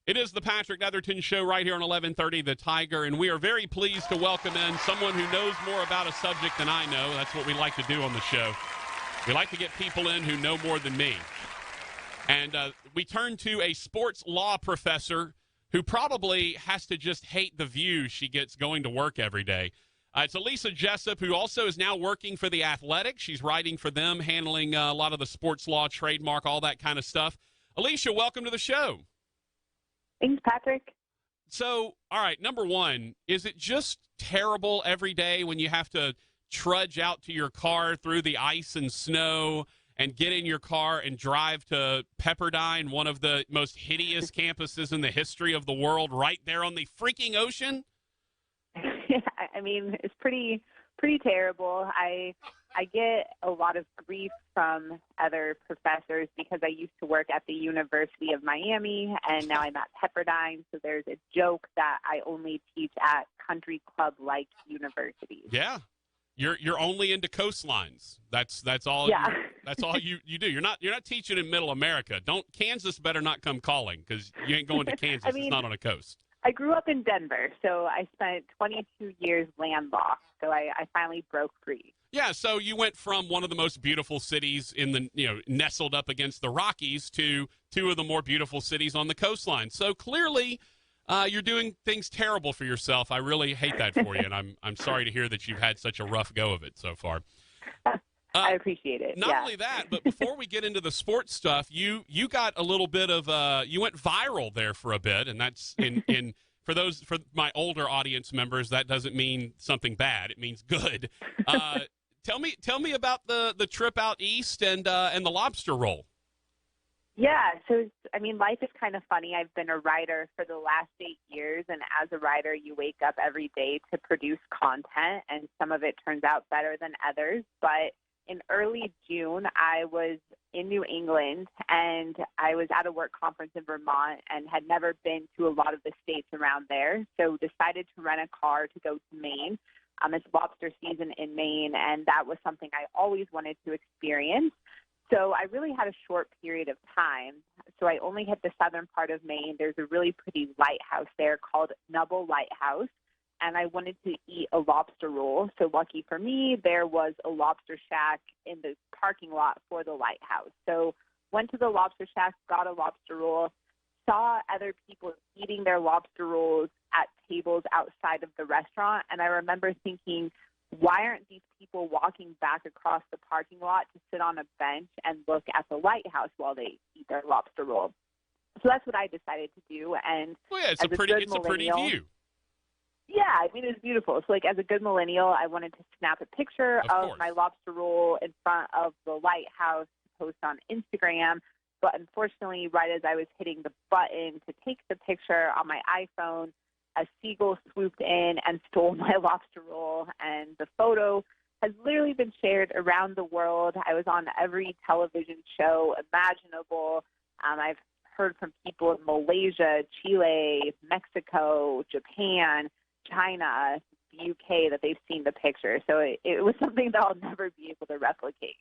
It is the Patrick Netherton Show right here on 1130 The Tiger, and we are very pleased to welcome in someone who knows more about a subject than I know. That's what we like to do on the show. We like to get people in who know more than me. And we turn to a sports law professor who probably has to just hate the view she gets going to work every day. It's Alicia Jessop, who also is now working for The Athletic. She's writing for them, handling a lot of the sports law, trademark, all that kind of stuff. Alicia, welcome to the show. Thanks, Patrick. So, all right, number one, is it just terrible every day when you have to trudge out to your car through the ice and snow and get in your car and drive to Pepperdine, one of the most hideous campuses in the history of the world, right there on the freaking ocean? Yeah, I mean, it's pretty terrible. I get a lot of grief from other professors because I used to work at the University of Miami, and now I'm at Pepperdine. So there's a joke that I only teach at country club-like universities. Yeah, you're only into coastlines. That's all. Yeah. That's all you do. You're not teaching in Middle America. Kansas better not come calling, because you ain't going to Kansas. I mean, it's not on a coast. I grew up in Denver, so I spent 22 years landlocked. So I finally broke free. Yeah, so you went from one of the most beautiful cities in the, nestled up against the Rockies to two of the more beautiful cities on the coastline. So clearly, you're doing things terrible for yourself. I really hate that for you, and I'm sorry to hear that you've had such a rough go of it so far. I appreciate it. Not only that, but before we get into the sports stuff, you got a little bit of you went viral there for a bit, and that's in for my older audience members, that doesn't mean something bad. It means good. Tell me about the trip out east and the lobster roll. Yeah, so life is kind of funny. I've been a writer for the last 8 years, and as a writer, you wake up every day to produce content, and some of it turns out better than others. But in early June, I was in New England, and I was at a work conference in Vermont and had never been to a lot of the states around there, so decided to rent a car to go to Maine. It's lobster season in Maine, and that was something I always wanted to experience. So I really had a short period of time. So I only hit the southern part of Maine. There's a really pretty lighthouse there called Nubble Lighthouse, and I wanted to eat a lobster roll. So lucky for me, there was a lobster shack in the parking lot for the lighthouse. So went to the lobster shack, got a lobster roll, saw other people eating their lobster rolls at tables outside of the restaurant, and I remember thinking, why aren't these people walking back across the parking lot to sit on a bench and look at the lighthouse while they eat their lobster roll? So that's what I decided to do. And it's a pretty view. Yeah, it was beautiful. So as a good millennial, I wanted to snap a picture of my lobster roll in front of the lighthouse to post on Instagram. But unfortunately, right as I was hitting the button to take the picture on my iPhone, a seagull swooped in and stole my lobster roll, and the photo has literally been shared around the world. I was on every television show imaginable. I've heard from people in Malaysia, Chile, Mexico, Japan, China, the UK that they've seen the picture. So it was something that I'll never be able to replicate.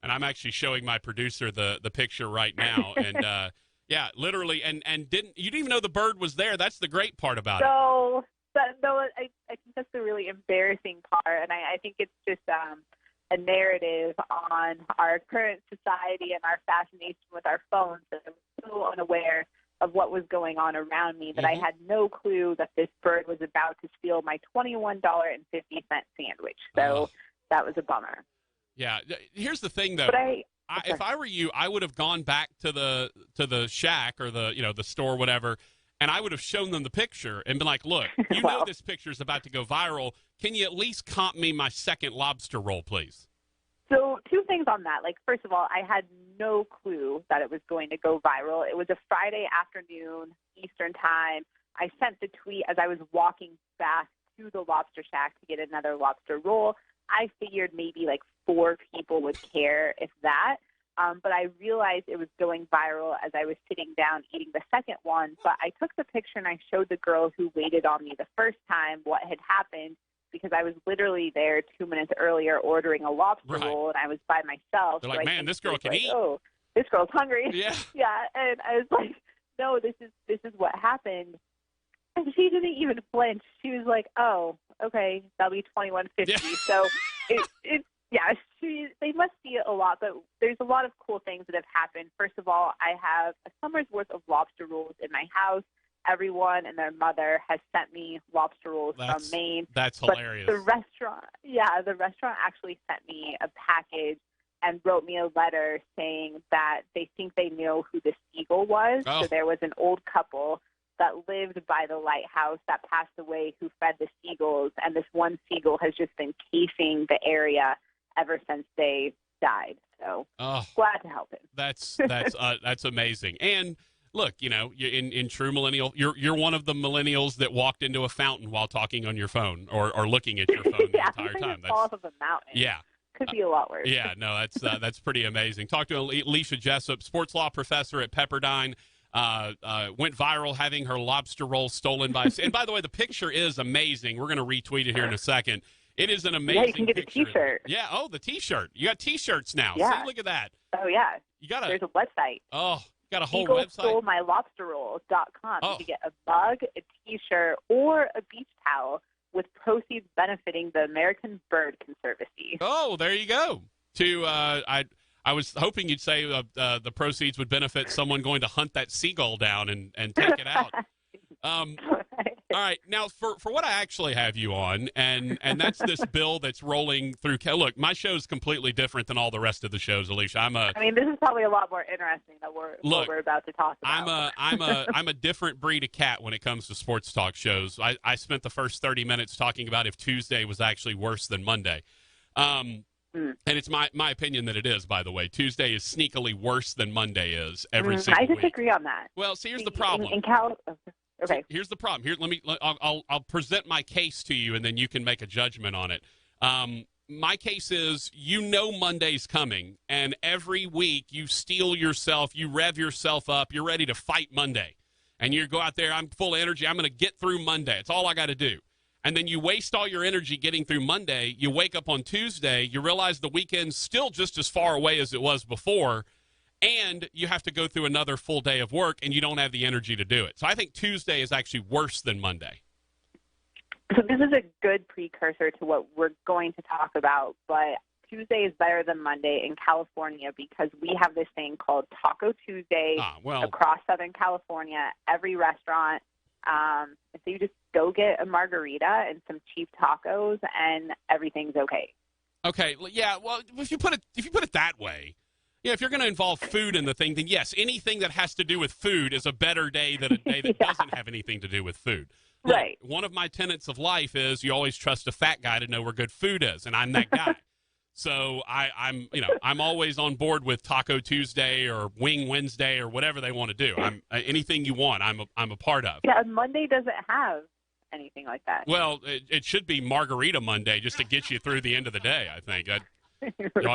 And I'm actually showing my producer the picture right now, and yeah, literally, and you didn't even know the bird was there. That's the great part about it. No, I think that's the really embarrassing part, and I think it's just a narrative on our current society and our fascination with our phones. That I was so unaware of what was going on around me that I had no clue that this bird was about to steal my $21.50 sandwich. So that was a bummer. Yeah, here's the thing, though. But if I were you, I would have gone back to the shack or the store, whatever, and I would have shown them the picture and been like, "Look, you know this picture is about to go viral. Can you at least comp me my second lobster roll, please?" So 2 things on that. First of all, I had no clue that it was going to go viral. It was a Friday afternoon, Eastern time. I sent the tweet as I was walking back to the lobster shack to get another lobster roll. I figured maybe 4 people would care, if that. But I realized it was going viral as I was sitting down eating the second one. But I took the picture and I showed the girl who waited on me the first time what had happened, because I was literally there 2 minutes earlier ordering a lobster roll, and I was by myself. They're like, man, this girl can eat. Oh, this girl's hungry. Yeah. Yeah, and I was like, no, this is what happened. And she didn't even flinch. She was like, oh, okay, that'll be $21.50. Yeah. So they must see it a lot, but there's a lot of cool things that have happened. First of all, I have a summer's worth of lobster rolls in my house. Everyone and their mother has sent me lobster rolls from Maine. That's hilarious. But the restaurant actually sent me a package and wrote me a letter saying that they think they know who the seagull was. Oh. So there was an old couple that lived by the lighthouse that passed away who fed the seagulls, and this one seagull has just been casing the area ever since they died. So glad to help him. That's amazing. And look, in true millennial, you're one of the millennials that walked into a fountain while talking on your phone or looking at your phone the entire time. Fall off of a mountain. Yeah. Could be a lot worse. Yeah, no, that's pretty amazing. Talk to Alicia Jessop, sports law professor at Pepperdine. Went viral having her lobster roll stolen by. And by the way, the picture is amazing. We're going to retweet it here in a second. It is an amazing. Yeah, you can get picture. a T-shirt. Yeah. Oh, the T-shirt. You got T-shirts now. Yeah. See, look at that. Oh yeah. There's a website. Oh, got a whole website. SeagullStoleMyLobsterRolls.com. You can get a mug, a T-shirt, or a beach towel with proceeds benefiting the American Bird Conservancy. Oh, there you go. I was hoping you'd say the proceeds would benefit someone going to hunt that seagull down and take it out. All right. Now, for what I actually have you on, and that's this bill that's rolling through. Look, my show is completely different than all the rest of the shows, Alicia. This is probably a lot more interesting than what we're about to talk about. I'm a different breed of cat when it comes to sports talk shows. I spent the first 30 minutes talking about if Tuesday was actually worse than Monday. And it's my opinion that it is, by the way. Tuesday is sneakily worse than Monday is every single week. I disagree on that. Well, see, here's the problem. Okay. Here's the problem. I'll present my case to you, and then you can make a judgment on it. My case is, Monday's coming, and every week you steel yourself, you rev yourself up, you're ready to fight Monday. And you go out there, I'm full of energy, I'm going to get through Monday. It's all I got to do. And then you waste all your energy getting through Monday. You wake up on Tuesday, you realize the weekend's still just as far away as it was before, and you have to go through another full day of work, and you don't have the energy to do it. So I think Tuesday is actually worse than Monday. So this is a good precursor to what we're going to talk about, but Tuesday is better than Monday in California because we have this thing called Taco Tuesday across Southern California. Every restaurant, so you just go get a margarita and some cheap tacos, and everything's okay. Okay, yeah. Well, if you put it that way, yeah. If you're going to involve food in the thing, then yes, anything that has to do with food is a better day than a day that doesn't have anything to do with food. Look, right. One of my tenets of life is you always trust a fat guy to know where good food is, and I'm that guy. So I'm always on board with Taco Tuesday or Wing Wednesday or whatever they want to do. Anything you want, I'm a part of. Yeah, Monday doesn't have anything like that. Well, it should be Margarita Monday just to get you through the end of the day, I think. I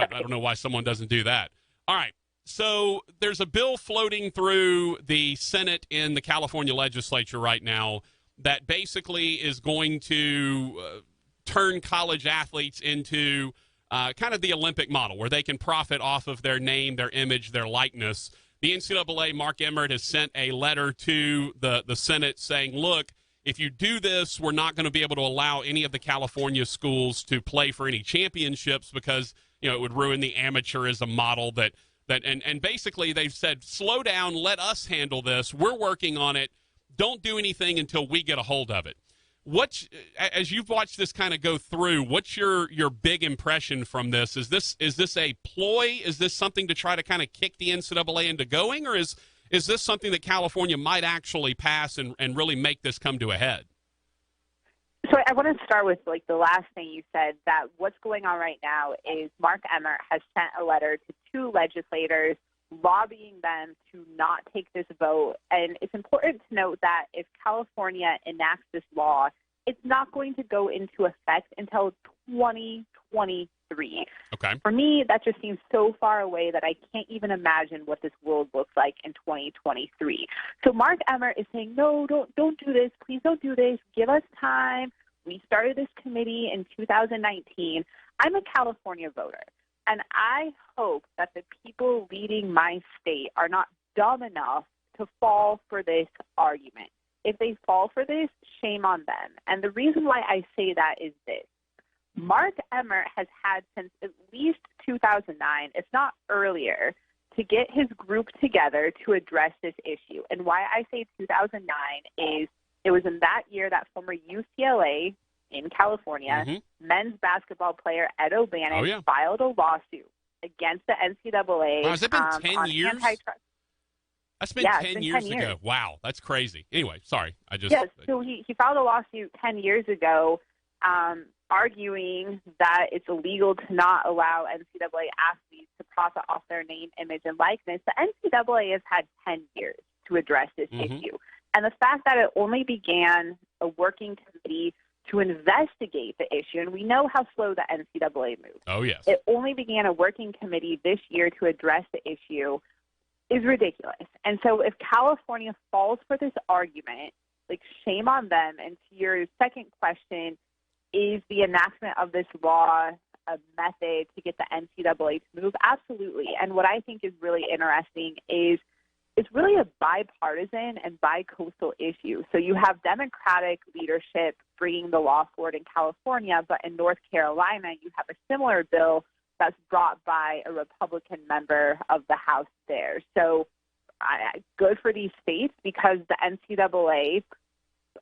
don't know why someone doesn't do that. All right. So there's a bill floating through the Senate in the California legislature right now that basically is going to turn college athletes into kind of the Olympic model where they can profit off of their name, their image, their likeness. The NCAA, Mark Emmert, has sent a letter to the Senate saying, look, if you do this, we're not going to be able to allow any of the California schools to play for any championships because, it would ruin the amateurism model and basically they've said, slow down, let us handle this. We're working on it. Don't do anything until we get a hold of it. As you've watched this kind of go through, what's your big impression from this? Is this a ploy? Is this something to try to kind of kick the NCAA into going, or is this something that California might actually pass and really make this come to a head? So I want to start with the last thing you said, that what's going on right now is Mark Emmert has sent a letter to two legislators lobbying them to not take this vote. And it's important to note that if California enacts this law, it's not going to go into effect until 2023. Okay. For me, that just seems so far away that I can't even imagine what this world looks like in 2023. So Mark Emmert is saying, no, don't do this. Please don't do this. Give us time. We started this committee in 2019. I'm a California voter. And I hope that the people leading my state are not dumb enough to fall for this argument. If they fall for this, shame on them. And the reason why I say that is this. Mark Emmert has had since at least 2009, if not earlier, to get his group together to address this issue. And why I say 2009 is it was in that year that former UCLA in California men's basketball player Ed O'Bannon filed a lawsuit against the NCAA. Wow, has it been 10 years? Antitrust. That's been 10 years ago. Wow, that's crazy. Anyway, sorry. So he filed a lawsuit 10 years ago arguing that it's illegal to not allow NCAA athletes to profit off their name, image, and likeness. The NCAA has had 10 years to address this issue. And the fact that it only began a working committee to investigate the issue, and we know how slow the NCAA moves. Oh, yes. It only began a working committee this year to address the issue is ridiculous. And so if California falls for this argument, like, shame on them. And to your second question, is the enactment of this law a method to get the NCAA to move? Absolutely. And what I think is really interesting is it's really a bipartisan and bi-coastal issue. So you have Democratic leadership bringing the law forward in California, but in North Carolina, you have a similar bill that's brought by a Republican member of the House there. So good for these states, because the NCAA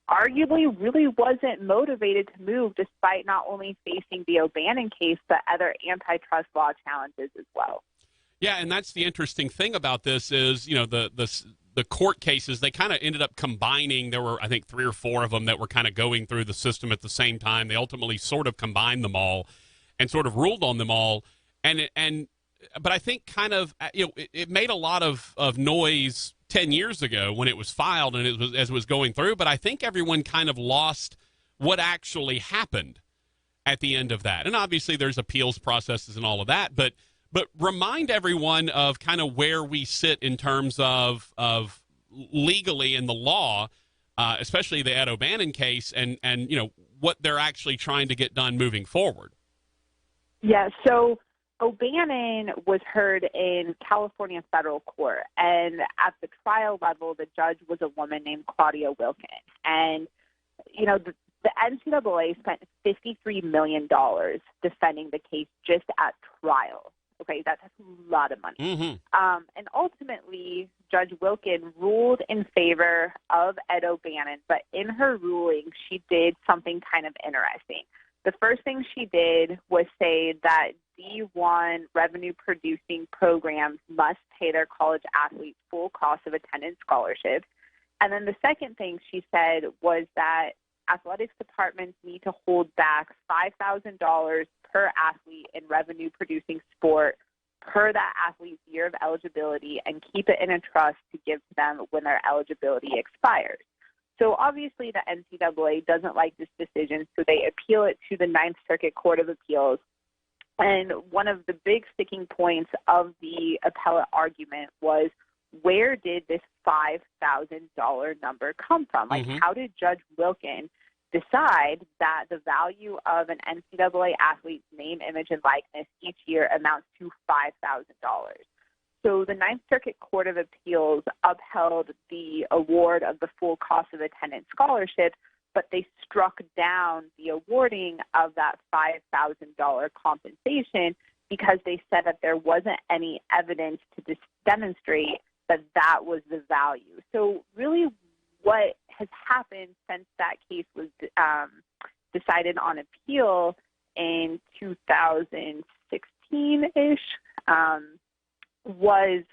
arguably really wasn't motivated to move, despite not only facing the O'Bannon case, but other antitrust law challenges as well. Yeah, and that's the interesting thing about this is, you know, the court cases, they kind of ended up combining. There were, I think, 3 or 4 of them that were kind of going through the system at the same time. They ultimately sort of combined them all and sort of ruled on them all. But I think kind of, you know, it made a lot of noise 10 years ago when it was filed and as it was going through. But I think everyone kind of lost what actually happened at the end of that. And obviously there's appeals processes and all of that. But remind everyone of kind of where we sit in terms of legally in the law, especially the Ed O'Bannon case, and you know what they're actually trying to get done moving forward. Yeah, so O'Bannon was heard in California federal court, and at the trial level, the judge was a woman named Claudia Wilkin. And, you know, the NCAA spent $53 million defending the case just at trial. Okay, that's a lot of money. And ultimately, Judge Wilkin ruled in favor of Ed O'Bannon, but in her ruling, she did something kind of interesting. The first thing she did was say that D1 revenue-producing programs must pay their college athletes full cost of attendance scholarships. And then the second thing she said was that athletics departments need to hold back $5,000 per athlete in revenue-producing sport per that athlete's year of eligibility, and keep it in a trust to give to them when their eligibility expires. So obviously the NCAA doesn't like this decision, so they appeal it to the Ninth Circuit Court of Appeals. And one of the big sticking points of the appellate argument was, where did this $5,000 number come from? Like, how did Judge Wilkin decide that the value of an NCAA athlete's name, image, and likeness each year amounts to $5,000? So the Ninth Circuit Court of Appeals upheld the award of the full cost of attendance scholarship, but they struck down the awarding of that $5,000 compensation because they said that there wasn't any evidence to demonstrate that that was the value. So really what has happened since that case was decided on appeal in 2016-ish, was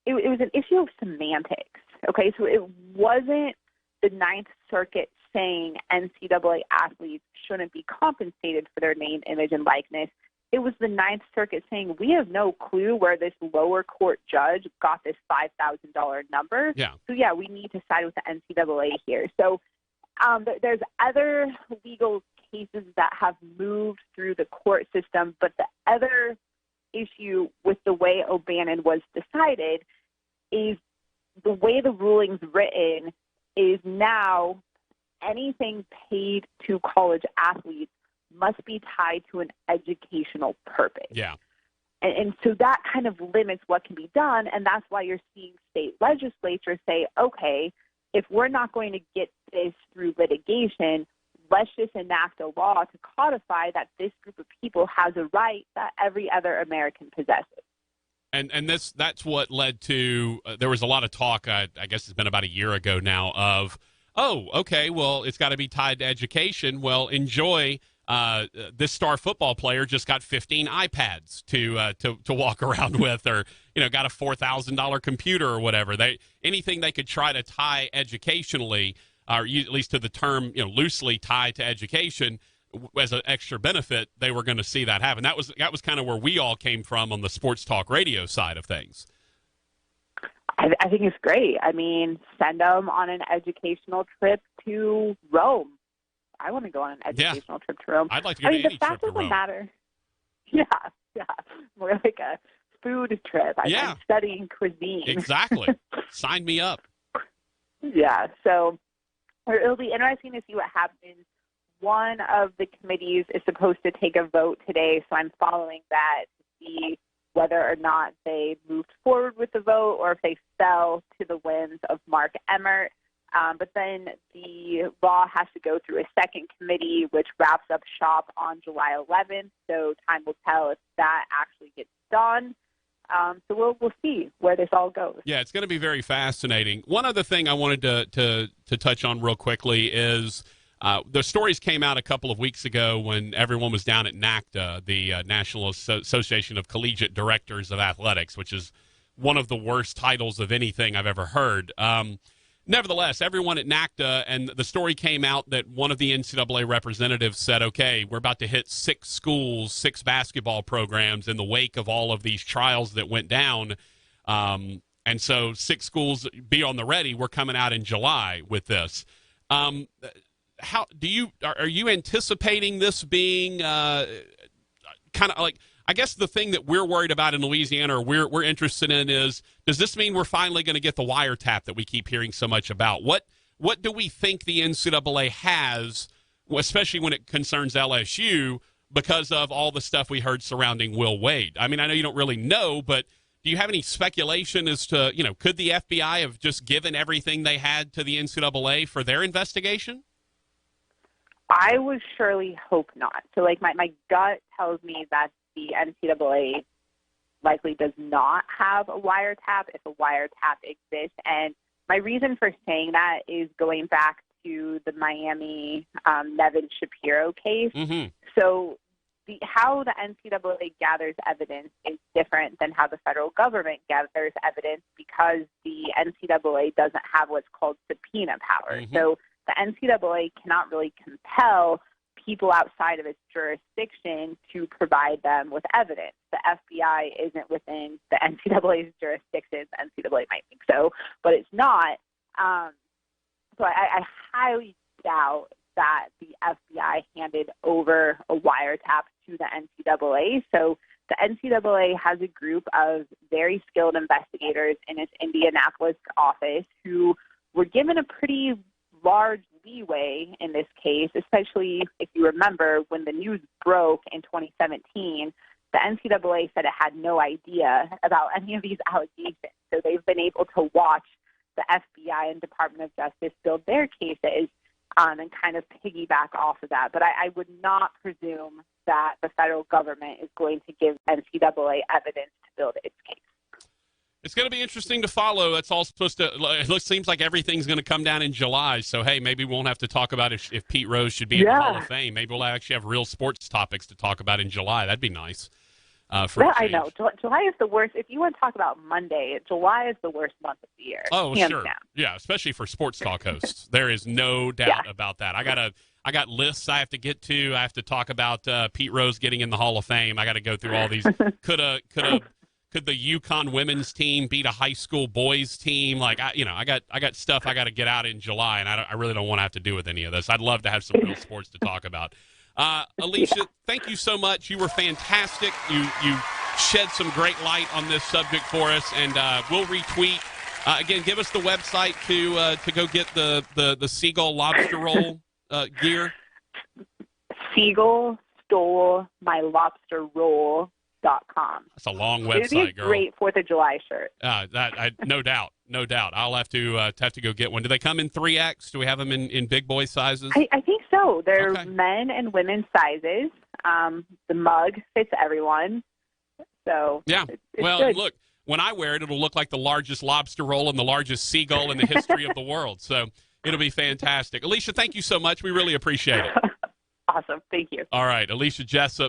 it was an issue of semantics. Okay, so it wasn't the Ninth Circuit saying NCAA athletes shouldn't be compensated for their name, image, and likeness. It was the Ninth Circuit saying, we have no clue where this lower court judge got this $5,000 number. Yeah. So, yeah, we need to side with the NCAA here. So there's other legal cases that have moved through the court system, but the other issue with the way O'Bannon was decided is the way the ruling's written is now anything paid to college athletes must be tied to an educational purpose. Yeah. And so that kind of limits what can be done, and that's why you're seeing state legislatures say, okay, if we're not going to get this through litigation, let's just enact a law to codify that this group of people has a right that every other American possesses. And that's what led to there was a lot of talk, I guess it's been about a year ago now, of, oh, okay, well, it's got to be tied to education. Well, enjoy. This star football player just got 15 iPads to walk around with, or got a $4,000 computer or whatever. Anything they could try to tie educationally, or at least to the term loosely tied to education as an extra benefit, they were going to see that happen. That was kind of where we all came from on the sports talk radio side of things. I think it's great. I mean, send them on an educational trip to Rome. I want to go on an educational trip to Rome. I'd like to go to any trip to Rome. The fact doesn't matter. Yeah. More like a food trip. I'm studying cuisine. Exactly. Sign me up. Yeah. So it'll be interesting to see what happens. One of the committees is supposed to take a vote today, so I'm following that to see whether or not they moved forward with the vote or if they fell to the winds of Mark Emmert. But then the law has to go through a second committee, which wraps up shop on July 11th. So time will tell if that actually gets done. So we'll see where this all goes. Yeah, it's going to be very fascinating. One other thing I wanted to touch on real quickly is the stories came out a couple of weeks ago when everyone was down at NACDA, the National Association of Collegiate Directors of Athletics, which is one of the worst titles of anything I've ever heard. Nevertheless, everyone at NACDA, and the story came out that one of the NCAA representatives said, okay, we're about to hit 6 schools, 6 basketball programs in the wake of all of these trials that went down. And so 6 schools, be on the ready. We're coming out in July with this. Are you anticipating this being kind of like, I guess the thing that we're worried about in Louisiana, or we're interested in, is, does this mean we're finally going to get the wiretap that we keep hearing so much about? What do we think the NCAA has, especially when it concerns LSU, because of all the stuff we heard surrounding Will Wade? I mean, I know you don't really know, but do you have any speculation as to, could the FBI have just given everything they had to the NCAA for their investigation? I would surely hope not. So, my gut tells me that the NCAA likely does not have a wiretap if a wiretap exists. And my reason for saying that is going back to the Miami Nevin Shapiro case. Mm-hmm. So how the NCAA gathers evidence is different than how the federal government gathers evidence, because the NCAA doesn't have what's called subpoena power. Mm-hmm. So the NCAA cannot really compel people outside of its jurisdiction to provide them with evidence. The FBI isn't within the NCAA's jurisdiction. The NCAA might think so, but it's not. So I highly doubt that the FBI handed over a wiretap to the NCAA. So the NCAA has a group of very skilled investigators in its Indianapolis office who were given a pretty large leeway in this case, especially if you remember when the news broke in 2017, the NCAA said it had no idea about any of these allegations. So they've been able to watch the FBI and Department of Justice build their cases and kind of piggyback off of that. But I would not presume that the federal government is going to give NCAA evidence to build its case. It's going to be interesting to follow. That's all supposed to – it seems like everything's going to come down in July. So, hey, maybe we won't have to talk about if Pete Rose should be in the Hall of Fame. Maybe we'll actually have real sports topics to talk about in July. That'd be nice. I know. July is the worst. If you want to talk about Monday, July is the worst month of the year. Oh, sure. Down. Yeah, especially for sports talk hosts. There is no doubt about that. I got lists I have to get to. I have to talk about Pete Rose getting in the Hall of Fame. I got to go through all these. Could the UConn women's team beat a high school boys team? I got stuff I got to get out in July, and I really don't want to have to do with any of this. I'd love to have some real sports to talk about. Alicia, thank you so much. You were fantastic. You shed some great light on this subject for us, and we'll retweet. Again, give us the website to go get the seagull lobster roll gear. Seagull stole my lobster roll That's a long It would be website, a girl. great 4th of July shirt. No doubt. I'll have to go get one. Do they come in 3X? Do we have them in big boy sizes? I think so. They're Okay. men and women's sizes. The mug fits everyone. So Yeah. it's Well, good. look, when I wear it, it'll look like the largest lobster roll and the largest seagull in the history of the world. So it'll be fantastic. Alicia, thank you so much. We really appreciate it. Awesome. Thank you. All right. Alicia Jessop.